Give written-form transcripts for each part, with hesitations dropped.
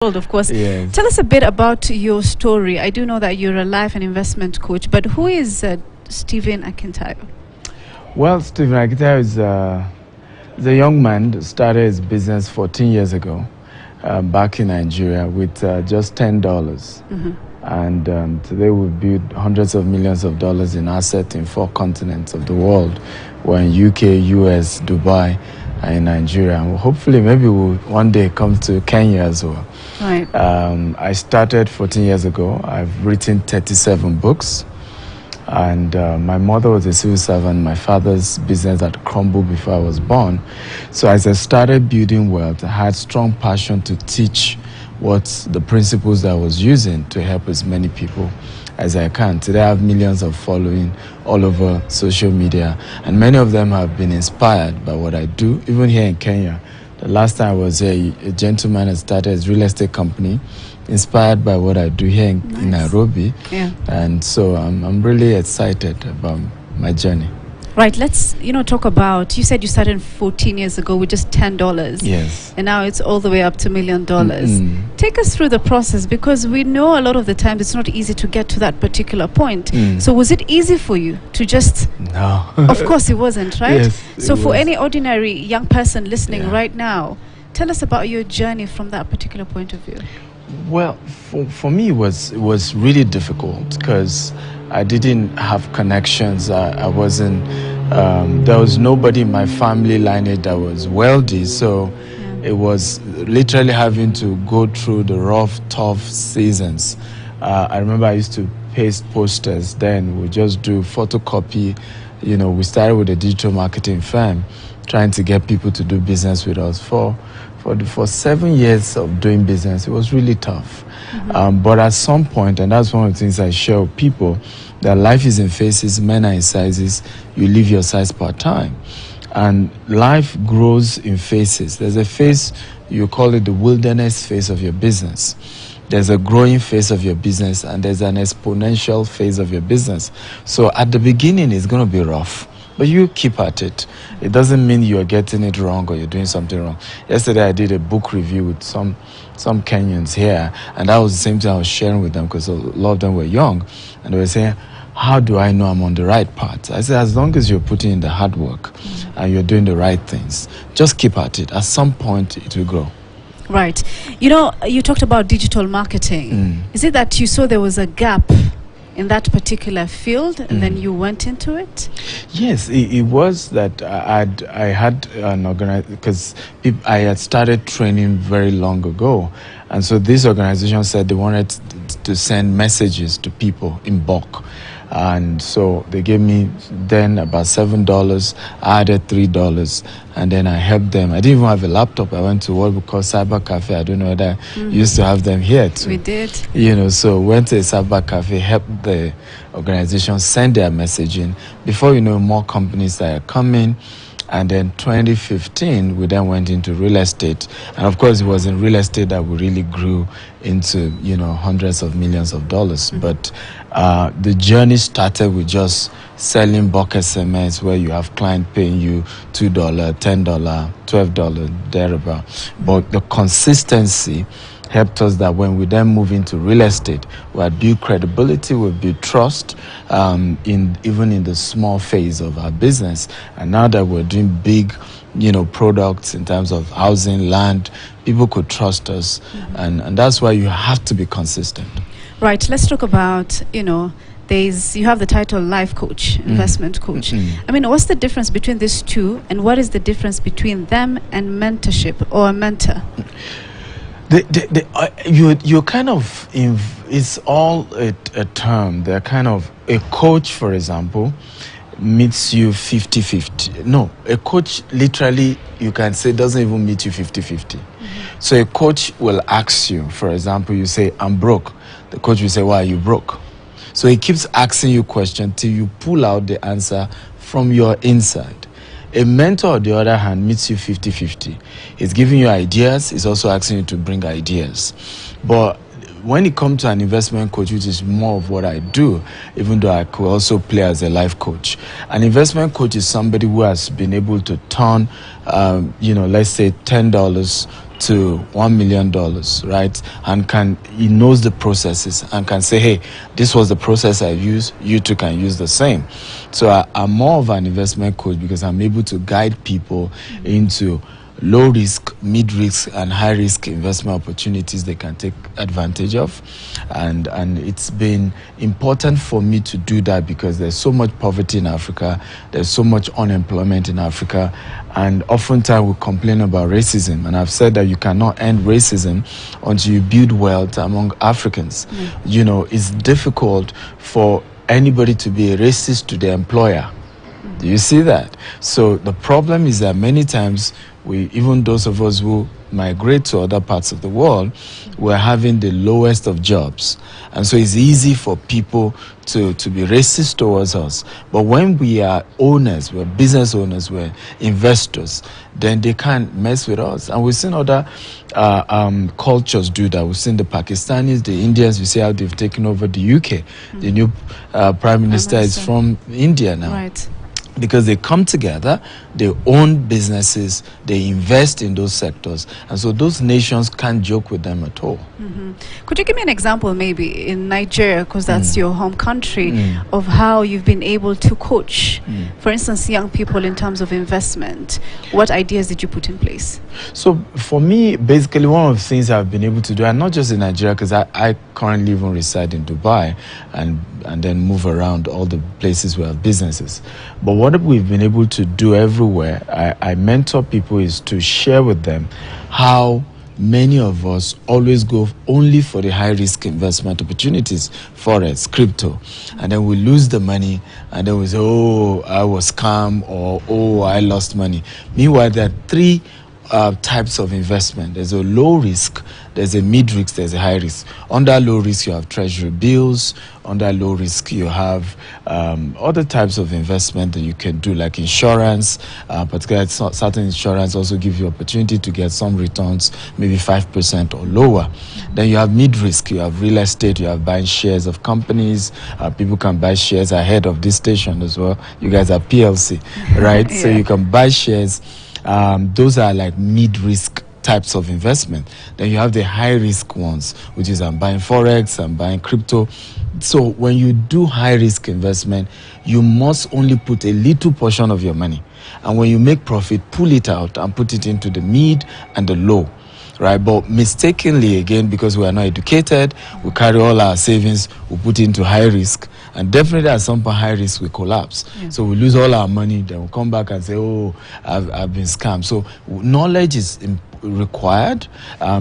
world, of course. Yes. Tell us a bit about your story. I do know that you're a life and investment coach, but who is Stephen Akintayo? Well, Stephen Akintayo is a young man that started his business 14 years ago back in Nigeria with just $10. Mm-hmm. And today we've built hundreds of millions of dollars in assets in 4 continents of the world. We're in UK, US, Dubai, and Nigeria. And hopefully maybe we'll one day come to Kenya as well. Right. I started 14 years ago. I've written 37 books. And my mother was a civil servant. My father's business had crumbled before I was born. So as I started building wealth, I had strong passion to teach what the principles that I was using to help as many people as I can. Today I have millions of following all over social media, and many of them have been inspired by what I do, even here in Kenya. The last time I was here, a gentleman had started his real estate company, inspired by what I do here in Nairobi. Yeah. And so I'm really excited about my journey. Right, let's talk about, you said you started 14 years ago with just $10. Yes. And now it's all the way up to $1 million. Mm-hmm. Take us through the process, because we know a lot of the time it's not easy to get to that particular point. So was it easy for you to just... No. Of course it wasn't, right? Yes, so for was. Any ordinary young person listening Yeah. right now, tell us about your journey from that particular point of view. Well, for me, it was really difficult because I didn't have connections. I wasn't. There was nobody in my family lineage that was wealthy, so it was literally having to go through the rough, tough seasons. I remember I used to paste posters. Then we just do photocopy. We started with a digital marketing firm, trying to get people to do business with us. For 7 years of doing business, it was really tough. But at some point, and that's one of the things I share with people, that life is in phases, men are in sizes, you live your size part time. And life grows in phases. There's a phase, you call it the wilderness phase of your business. There's a growing phase of your business, and there's an exponential phase of your business. So at the beginning, it's going to be rough. But you keep at it. It doesn't mean you're getting it wrong or you're doing something wrong. Yesterday I did a book review with some Kenyans here, and that was the same thing I was sharing with them, because a lot of them were young, and they were saying, how do I know I'm on the right path? I said, as long as you're putting in the hard work and you're doing the right things, just keep at it. At some point it will grow. Right. You talked about digital marketing. Is it that you saw there was a gap in that particular field, and then you went into it? Yes, it was that I had an organization, because I had started training very long ago, and so this organization said they wanted to send messages to people in bulk. And so they gave me then about $7. I added $3, and then I helped them. I didn't even have a laptop. I went to what we call cyber cafe. I don't know whether you used to have them here too. We did. So went to a cyber cafe, helped the organization send their messaging. Before you know, more companies started coming. And then 2015, we then went into real estate. And of course, it was in real estate that we really grew into, hundreds of millions of dollars. But the journey started with just selling bulk SMS, where you have client paying you $2, $10, $12, thereabout. But the consistency helped us that when we then move into real estate, we had built credibility, we built trust, even in the small phase of our business. And now that we're doing big, products in terms of housing, land, people could trust us. And that's why you have to be consistent. Right. Let's talk about, you have the title life coach, investment coach. I mean, what's the difference between these two, and what is the difference between them and mentorship or a mentor? You're kind of, it's all a term. They're kind of, a coach, for example, meets you 50-50. No, a coach literally, you can say, doesn't even meet you 50-50. So a coach will ask you, for example, you say, I'm broke. The coach will say, why are you broke? So he keeps asking you questions till you pull out the answer from your inside. A mentor, on the other hand, meets you 50-50. He's giving you ideas. He's also asking you to bring ideas. But when it comes to an investment coach, which is more of what I do, even though I could also play as a life coach, an investment coach is somebody who has been able to turn, let's say $10 to $1 million, right? And he knows the processes and can say, hey, this was the process I used, you too can use the same. So I'm more of an investment coach because I'm able to guide people into low risk, mid risk, and high risk investment opportunities they can take advantage of. And it's been important for me to do that because there's so much poverty in Africa, there's so much unemployment in Africa, and oftentimes we complain about racism. And I've said that you cannot end racism until you build wealth among Africans. You know, it's difficult for anybody to be a racist to their employer. Do you see that? So the problem is that many times even those of us who migrate to other parts of the world, we're having the lowest of jobs. And so it's easy for people to be racist towards us. But when we are owners, we're business owners, we're investors, then they can't mess with us. And we've seen other cultures do that. We've seen the Pakistanis, the Indians, we see how they've taken over the UK. The new Prime Minister is from India now. Right. Because they come together, they own businesses, they invest in those sectors, and so those nations can't joke with them at all. Could you give me an example, maybe in Nigeria, because that's your home country, of how you've been able to coach, for instance, young people in terms of investment? What ideas did you put in place? So for me, basically, one of the things I've been able to do, and not just in Nigeria, because I currently even reside in Dubai and then move around all the places where I have businesses. But what we've been able to do everywhere, I mentor people, is to share with them how many of us always go only for the high-risk investment opportunities, forex, crypto, and then we lose the money, and then we say, oh, I was scammed, or oh, I lost money. Meanwhile, there are three types of investment. There's a low risk, there's a mid risk, there's a high risk. Under low risk, you have treasury bills. Under low risk, you have other types of investment that you can do, like insurance. Particularly, certain insurance also give you opportunity to get some returns, maybe 5% or lower. Then you have mid risk. You have real estate. You have buying shares of companies. People can buy shares ahead of this station as well. You guys are PLC, right? So you can buy shares. Those are like mid-risk types of investment. Then you have the high-risk ones, which is I'm buying forex, I'm buying crypto. So when you do high-risk investment, you must only put a little portion of your money. And when you make profit, pull it out and put it into the mid and the low. Right, but mistakenly, again, because we are not educated, we carry all our savings, we put into high risk, and definitely at some point high risk we collapse. So we lose all our money, then we come back and say, oh, I've been scammed. So knowledge is required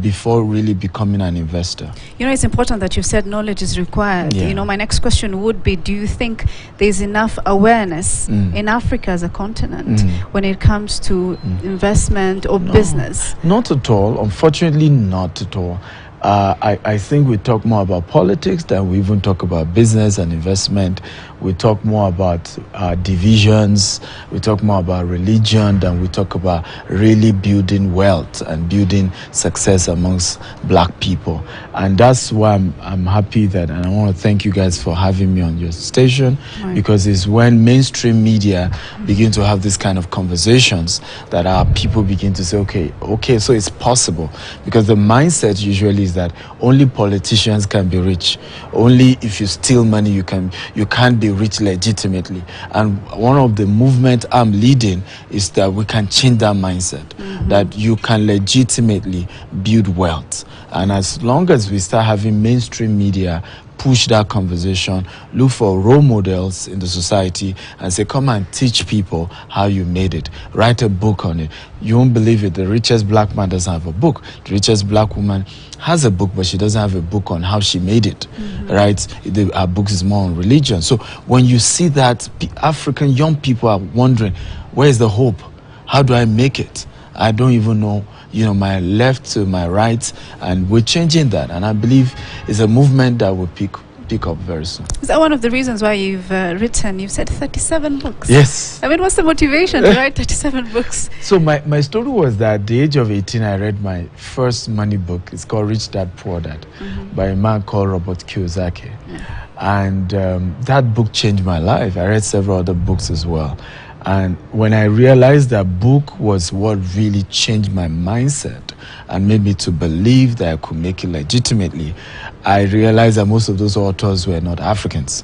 before really becoming an investor. You know, it's important that you said knowledge is required. You know, my next question would be, do you think there's enough awareness in Africa as a continent when it comes to investment or business? Not at all. Unfortunately, not at all. I think we talk more about politics than we even talk about business and investment. We talk more about divisions. We talk more about religion than we talk about really building wealth and building success amongst black people. And that's why I'm happy that, and I want to thank you guys for having me on your station, because it's when mainstream media begin to have this kind of conversations that our people begin to say, okay, so it's possible. Because the mindset usually is that only politicians can be rich. Only if you steal money you can't be rich legitimately. And one of the movement I'm leading is that we can change that mindset, that you can legitimately build wealth. And as long as we start having mainstream media push that conversation, look for role models in the society and say, come and teach people how you made it. Write a book on it. You won't believe it. The richest black man doesn't have a book. The richest black woman has a book, but she doesn't have a book on how she made it, right? Her book is more on religion. So when you see that, African young people are wondering, where's the hope? How do I make it? I don't even know, my left to my right, and we're changing that. And I believe it's a movement that will pick up very soon. Is that one of the reasons why you've said 37 books? Yes. I mean, what's the motivation to write 37 books? So my story was that at the age of 18, I read my first money book. It's called Rich Dad, Poor Dad by a man called Robert Kiyosaki. And that book changed my life. I read several other books as well. And when I realized that book was what really changed my mindset and made me to believe that I could make it legitimately, I realized that most of those authors were not Africans.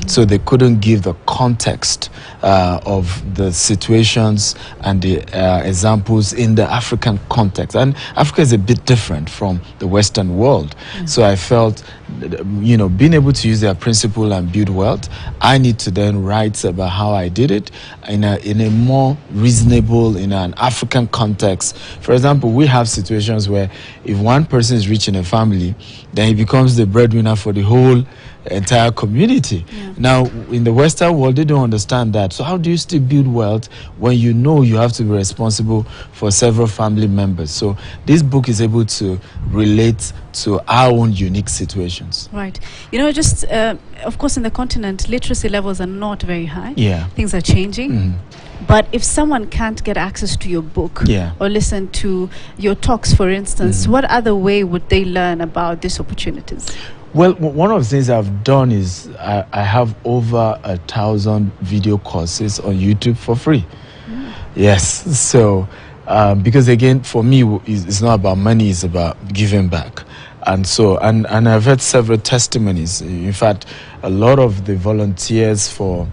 So they couldn't give the context of the situations and the examples in the African context. And Africa is a bit different from the Western world. So I felt, being able to use their principle and build wealth, I need to then write about how I did it in a more reasonable, in an African context. For example, we have situations where if one person is rich in a family, then he becomes the breadwinner for the whole entire community. Now, in the Western world, they don't understand that. So how do you still build wealth when you know you have to be responsible for several family members? So this book is able to relate to our own unique situations. Right. Just, of course, in the continent, literacy levels are not very high. Yeah. Things are changing. But if someone can't get access to your book or listen to your talks, for instance, what other way would they learn about these opportunities? Well, one of the things I've done is I have over 1,000 video courses on YouTube for free. Yes. So, because again, for me, it's not about money, it's about giving back. And so, and I've heard several testimonies. In fact, a lot of the volunteers for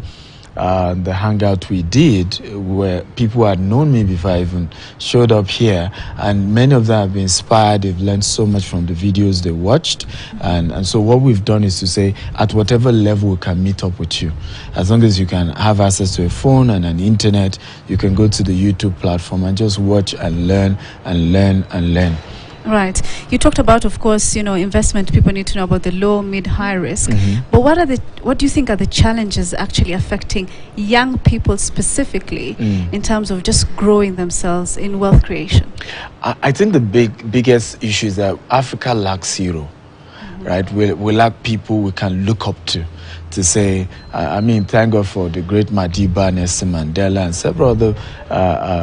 the hangout we did, where people had known me before I even showed up here, and many of them have been inspired. They've learned so much from the videos they watched, and so what we've done is to say, at whatever level we can meet up with you, as long as you can have access to a phone and an internet, you can go to the YouTube platform and just watch and learn and learn and learn. Right. You talked about, of course, investment. People need to know about the low, mid, high risk. But what do you think are the challenges actually affecting young people specifically in terms of just growing themselves in wealth creation? I think the biggest issue is that Africa lacks hero, right? We lack people we can look up to say, thank God for the great Madiba, Nelson Mandela, and several other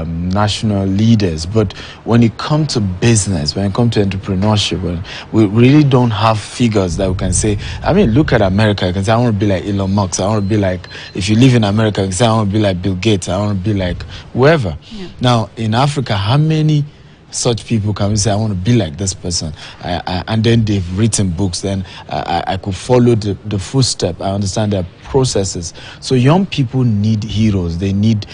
national leaders. But when it comes to business, when it comes to entrepreneurship, we really don't have figures that we can say, look at America. You can say, I want to be like Elon Musk. I want to be like, if you live in America, you can say, I want to be like Bill Gates. I want to be like whoever. Now, in Africa, how many such people can we say, I want to be like this person, and then they've written books, then I could follow the footstep. I understand their processes. So young people need heroes. They need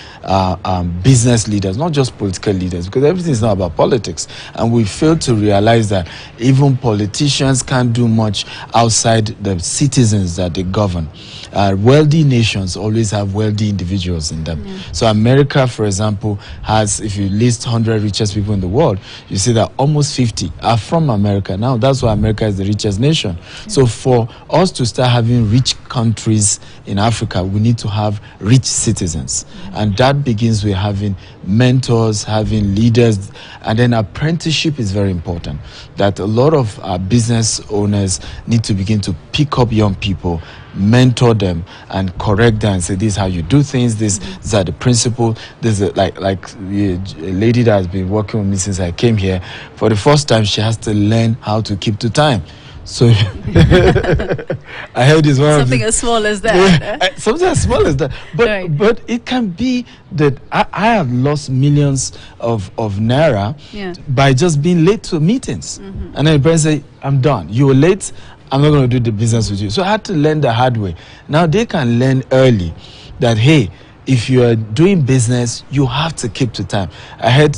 business leaders, not just political leaders, because everything is not about politics. And we fail to realize that even politicians can't do much outside the citizens that they govern. Wealthy nations always have wealthy individuals in them. So America, for example, has, if you list 100 richest people in the world, you see that almost 50 are from America. Now, that's why America is the richest nation. So for us to start having rich countries in Africa, we need to have rich citizens. And that begins with having mentors, having leaders, and then apprenticeship is very important. That a lot of business owners need to begin to pick up young people, mentor them, and correct them and say, this is how you do things, these are the principles. This is like a lady that has been working with me since I came here. For the first time, she has to learn how to keep to time. So I heard this one. Something as small as that. Something as small as that. But it can be that I have lost millions of naira by just being late to meetings. And then the person say, I'm done. You were late. I'm not going to do the business with you. So I had to learn the hard way. Now they can learn early that, hey, if you are doing business, you have to keep to time. I heard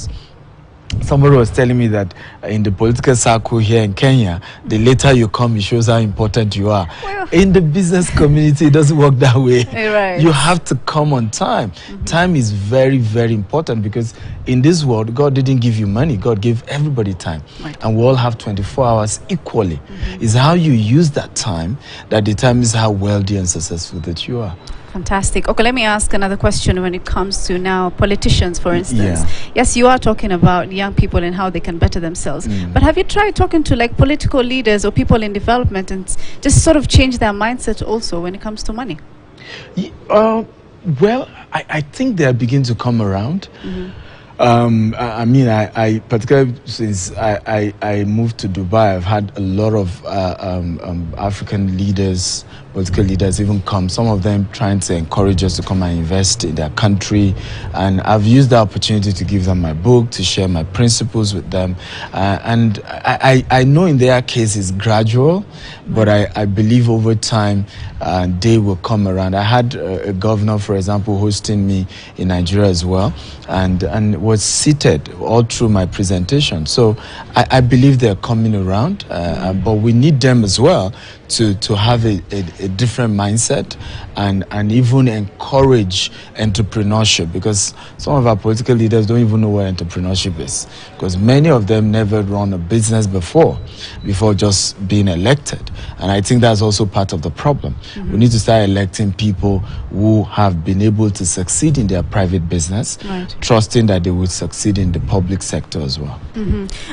somebody was telling me that in the political circle here in Kenya, the later you come, it shows how important you are. Well, in the business community, it doesn't work that way. Right. You have to come on time. Time is very, very important, because in this world, God didn't give you money. God gave everybody time. Right. And we all have 24 hours equally. It's how you use that time that determines how wealthy and successful that you are. Fantastic. Okay, let me ask another question when it comes to now politicians, for instance. Yes, you are talking about young people and how they can better themselves. But have you tried talking to like political leaders or people in development and just sort of change their mindset also when it comes to money? Well, I think they are beginning to come around. I mean, I particularly since I moved to Dubai, I've had a lot of African leaders, political leaders, even come. Some of them trying to encourage us to come and invest in their country, and I've used the opportunity to give them my book, to share my principles with them, and I know in their case it's gradual, but I believe over time they will come around. I had a governor, for example, hosting me in Nigeria as well, and was seated all through my presentation. So I believe they're coming around, but we need them as well to have a different mindset and even encourage entrepreneurship, because some of our political leaders don't even know what entrepreneurship is, because many of them never run a business before just being elected. And I think that's also part of the problem. We need to start electing people who have been able to succeed in their private business, trusting that they would succeed in the public sector as well.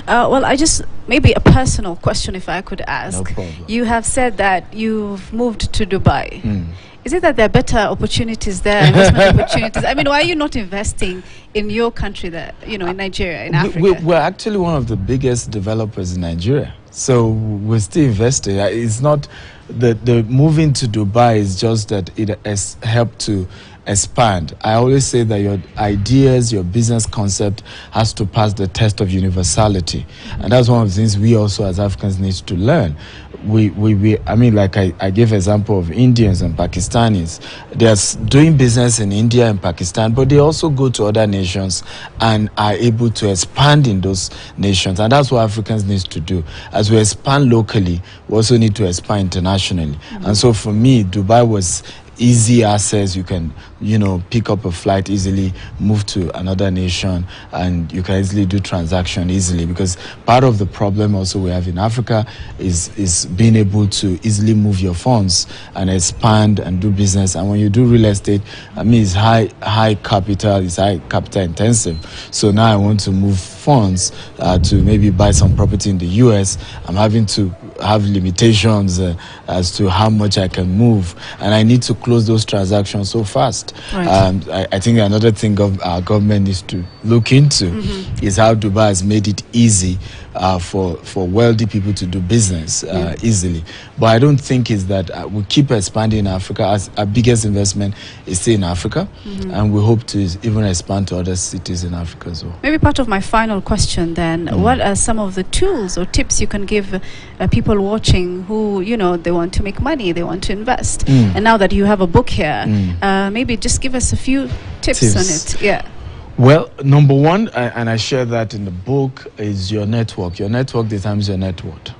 Well, maybe a personal question, if I could ask. No problem. You have said that you've moved to Dubai. Is it that there are better opportunities there, investment opportunities? I mean, why are you not investing in your country there, in Nigeria, in Africa? We're actually one of the biggest developers in Nigeria. So we're still investing. It's not the moving to Dubai is just that it has helped to expand. I always say that your ideas, your business concept has to pass the test of universality. And that's one of the things we also as Africans need to learn. I mean, like I gave example of Indians and Pakistanis. They're doing business in India and Pakistan, but they also go to other nations and are able to expand in those nations. And that's what Africans need to do. As we expand locally, we also need to expand internationally. And so for me, Dubai was easy access. You can, pick up a flight easily, move to another nation, and you can easily do transaction easily. Because part of the problem also we have in Africa is being able to easily move your funds and expand and do business. And when you do real estate, I mean, it's high capital, it's high capital intensive. So now I want to move funds to maybe buy some property in the US. I'm having to have limitations as to how much I can move, and I need to close those transactions so fast. I think another thing our government needs to look into is how Dubai has made it easy for wealthy people to do business easily. But I don't think it's that we keep expanding in Africa. As our biggest investment is still in Africa, and we hope to even expand to other cities in Africa as well. Maybe part of my final question then, what are some of the tools or tips you can give people watching who, they want to make money, they want to invest, and now that you have a book here, maybe just give us a few tips on it. Yeah. Well, number one, and I share that in the book, is your network. Your network determines your net worth.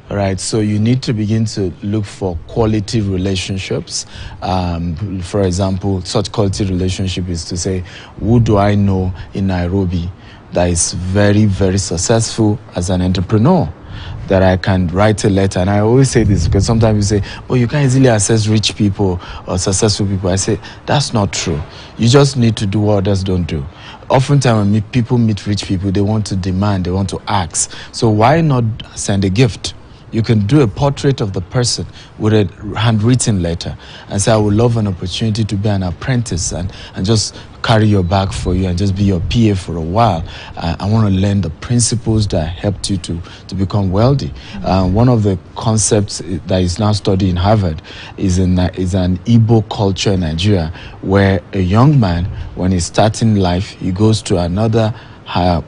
All right, so you need to begin to look for quality relationships. For example, such quality relationship is to say, who do I know in Nairobi that is very, very successful as an entrepreneur, that I can write a letter? And I always say this because sometimes you say, oh, you can't easily access rich people or successful people. I say, that's not true. You just need to do what others don't do. Oftentimes when people meet rich people, they want to demand, they want to ask. So why not send a gift? You can do a portrait of the person with a handwritten letter and say, I would love an opportunity to be an apprentice and just carry your bag for you and just be your PA for a while. I want to learn the principles that helped you to become wealthy. One of the concepts that is now studied in Harvard is an Igbo culture in Nigeria, where a young man, when he's starting life, he goes to another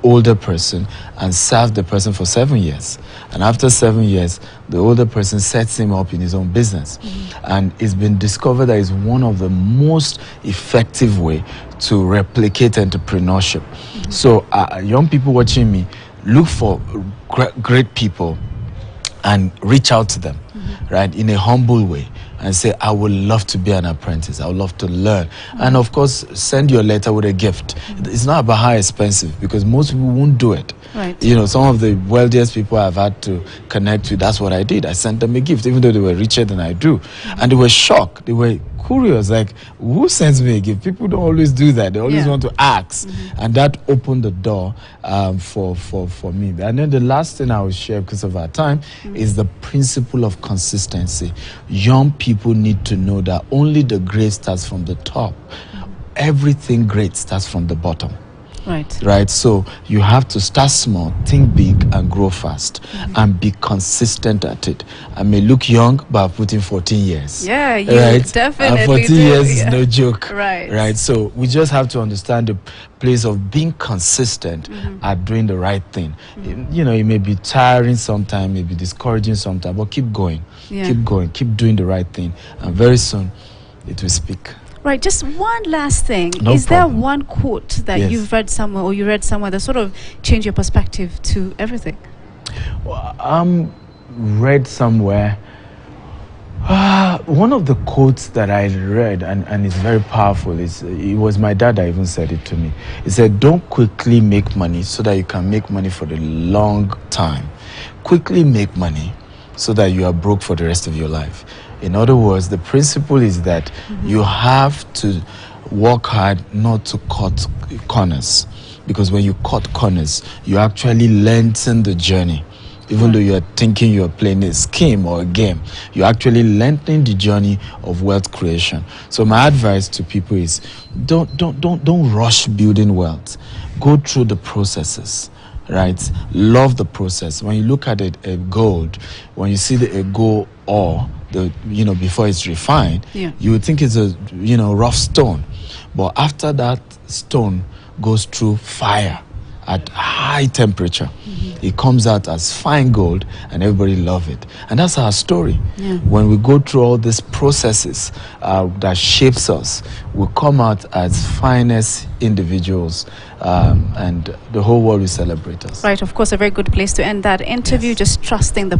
older person and serves the person for 7 years. And after 7 years, the older person sets him up in his own business. And it's been discovered that it's one of the most effective way to replicate entrepreneurship. So young people watching me, look for great people and reach out to them, right, in a humble way, and say, I would love to be an apprentice. I would love to learn. And of course, send your letter with a gift. It's not about how expensive, because most people won't do it. Right. Some of the wealthiest people I've had to connect with, that's what I did. I sent them a gift, even though they were richer than I do. And they were shocked. They were curious, like, who sends me a gift? People don't always do that. They always want to ask. And that opened the door for me. And then the last thing I will share, because of our time, is the principle of consistency. Young people need to know that only the great starts from the top. Everything great starts from the bottom. Right? So you have to start small, think big, and grow fast, and be consistent at it. I may look young, but I've put in 14 years. Yeah, you definitely and 14 do. years is no joke. Right. So we just have to understand the place of being consistent at doing the right thing. You know, it may be tiring sometimes, may be discouraging sometimes, but keep going. Keep going, keep doing the right thing, and very soon it will speak. Right, just one last thing. No Is problem. there one quote that you've read somewhere, or you read somewhere, that sort of changed your perspective to everything? Read somewhere. One of the quotes that I read, and it's very powerful, it was my dad that even said it to me. He said, don't quickly make money so that you can make money for the long time. Quickly make money so that you are broke for the rest of your life. In other words, the principle is that you have to work hard not to cut corners. Because when you cut corners, you actually lengthen the journey. Even though you are thinking you are playing a scheme or a game, you're actually lengthening the journey of wealth creation. So my advice to people is don't rush building wealth. Go through the processes. Right? Love the process. When you look at a gold, when you see a gold ore, before it's refined, you would think it's a rough stone. But after that stone goes through fire at high temperature, it comes out as fine gold, and everybody love it. And that's our story. When we go through all these processes that shapes us, we come out as finest individuals, and the whole world will celebrate us. Right, of course, a very good place to end that interview. Just trusting the